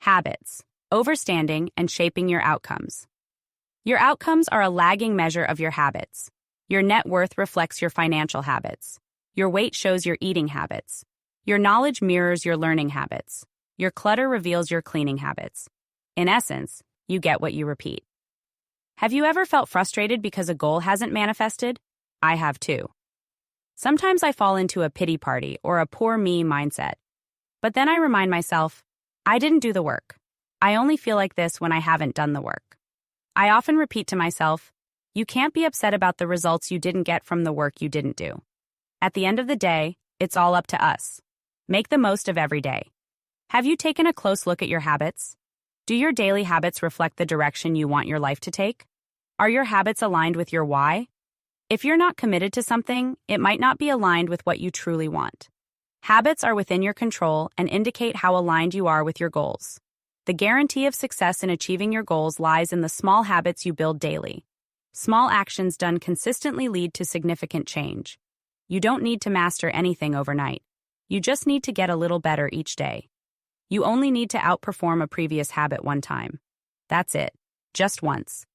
Habits, overstanding, and shaping your outcomes. Your outcomes are a lagging measure of your habits. Your net worth reflects your financial habits. Your weight shows your eating habits. Your knowledge mirrors your learning habits. Your clutter reveals your cleaning habits. In essence, you get what you repeat. Have you ever felt frustrated because a goal hasn't manifested? I have too. Sometimes I fall into a pity party or a poor me mindset. But then I remind myself, I didn't do the work. I only feel like this when I haven't done the work. I often repeat to myself, you can't be upset about the results you didn't get from the work you didn't do. At the end of the day, it's all up to us. Make the most of every day. Have you taken a close look at your habits? Do your daily habits reflect the direction you want your life to take? Are your habits aligned with your why? If you're not committed to something, it might not be aligned with what you truly want. Habits are within your control and indicate how aligned you are with your goals. The guarantee of success in achieving your goals lies in the small habits you build daily. Small actions done consistently lead to significant change. You don't need to master anything overnight. You just need to get a little better each day. You only need to outperform a previous habit one time. That's it, just once.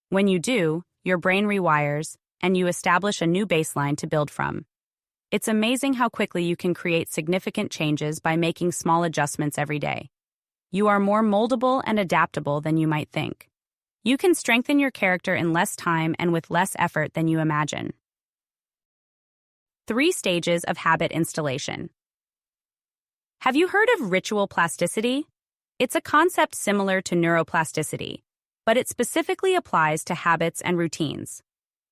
When you do, your brain rewires, and you establish a new baseline to build from. It's amazing how quickly you can create significant changes by making small adjustments every day. You are more moldable and adaptable than you might think. You can strengthen your character in less time and with less effort than you imagine. 3 stages of habit installation. Have you heard of ritual plasticity? It's a concept similar to neuroplasticity, but it specifically applies to habits and routines.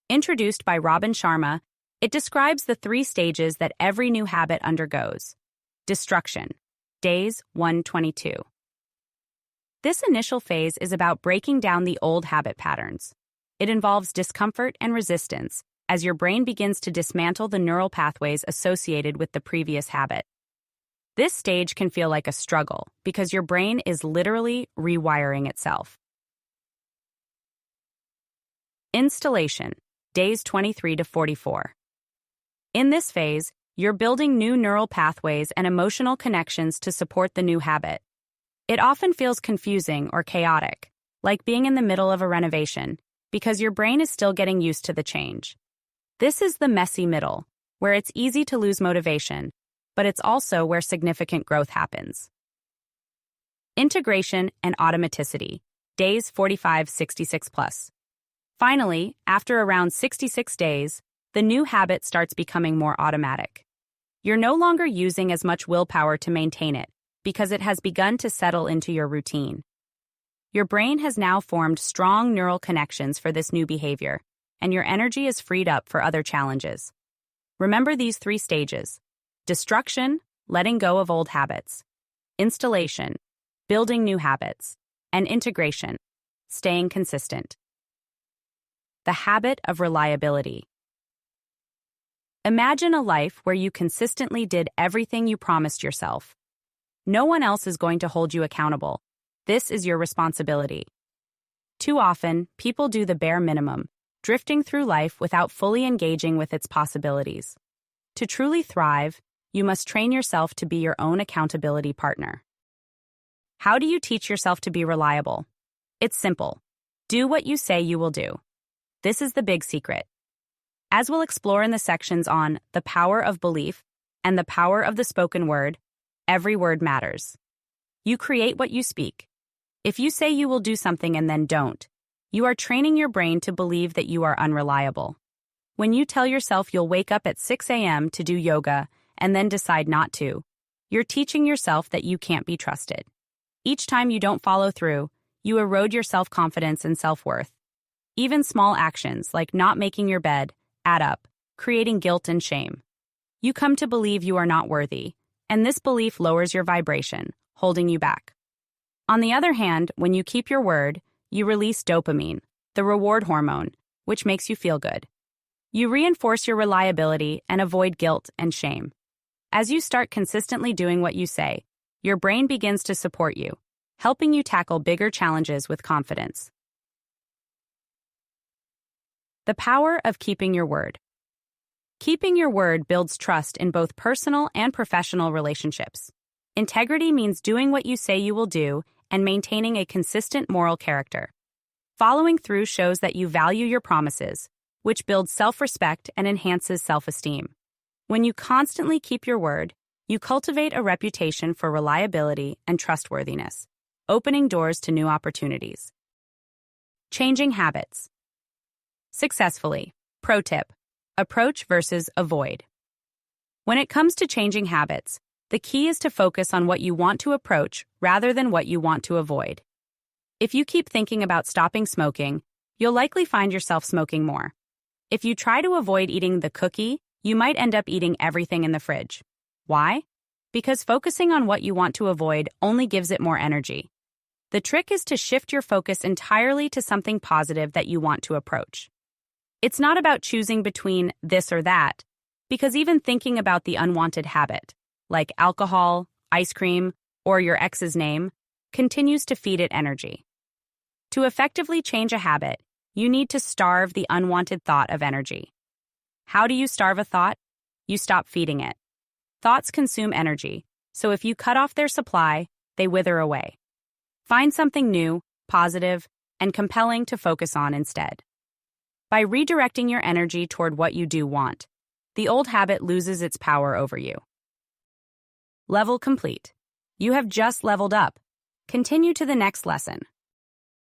Introduced by Robin Sharma, it describes the 3 stages that every new habit undergoes. Destruction, days 122. This initial phase is about breaking down the old habit patterns. It involves discomfort and resistance as your brain begins to dismantle the neural pathways associated with the previous habit. This stage can feel like a struggle because your brain is literally rewiring itself. Installation, days 23 to 44. In this phase, you're building new neural pathways and emotional connections to support the new habit. It often feels confusing or chaotic, like being in the middle of a renovation, because your brain is still getting used to the change. This is the messy middle, where it's easy to lose motivation, but it's also where significant growth happens. Integration and automaticity, days 45-66 plus. Finally, after around 66 days, the new habit starts becoming more automatic. You're no longer using as much willpower to maintain it because it has begun to settle into your routine. Your brain has now formed strong neural connections for this new behavior, and your energy is freed up for other challenges. Remember these 3 stages: destruction, letting go of old habits; installation, building new habits; and integration, staying consistent. The habit of reliability. Imagine a life where you consistently did everything you promised yourself. No one else is going to hold you accountable. This is your responsibility. Too often, people do the bare minimum, drifting through life without fully engaging with its possibilities. To truly thrive, you must train yourself to be your own accountability partner. How do you teach yourself to be reliable? It's simple. Do what you say you will do. This is the big secret. As we'll explore in the sections on the power of belief and the power of the spoken word, every word matters. You create what you speak. If you say you will do something and then don't, you are training your brain to believe that you are unreliable. When you tell yourself you'll wake up at 6 a.m. to do yoga and then decide not to, you're teaching yourself that you can't be trusted. Each time you don't follow through, you erode your self-confidence and self-worth. Even small actions, like not making your bed, add up, creating guilt and shame. You come to believe you are not worthy, and this belief lowers your vibration, holding you back. On the other hand, when you keep your word, you release dopamine, the reward hormone, which makes you feel good. You reinforce your reliability and avoid guilt and shame. As you start consistently doing what you say, your brain begins to support you, helping you tackle bigger challenges with confidence. The power of keeping your word. Keeping your word builds trust in both personal and professional relationships. Integrity means doing what you say you will do and maintaining a consistent moral character. Following through shows that you value your promises, which builds self-respect and enhances self-esteem. When you constantly keep your word, you cultivate a reputation for reliability and trustworthiness, opening doors to new opportunities. Changing habits. Successfully. Pro tip: approach versus avoid. When it comes to changing habits, the key is to focus on what you want to approach rather than what you want to avoid. If you keep thinking about stopping smoking, you'll likely find yourself smoking more. If you try to avoid eating the cookie, you might end up eating everything in the fridge. Why? Because focusing on what you want to avoid only gives it more energy. The trick is to shift your focus entirely to something positive that you want to approach. It's not about choosing between this or that, because even thinking about the unwanted habit, like alcohol, ice cream, or your ex's name, continues to feed it energy. To effectively change a habit, you need to starve the unwanted thought of energy. How do you starve a thought? You stop feeding it. Thoughts consume energy, so if you cut off their supply, they wither away. Find something new, positive, and compelling to focus on instead. By redirecting your energy toward what you do want, the old habit loses its power over you. Level complete. You have just leveled up. Continue to the next lesson.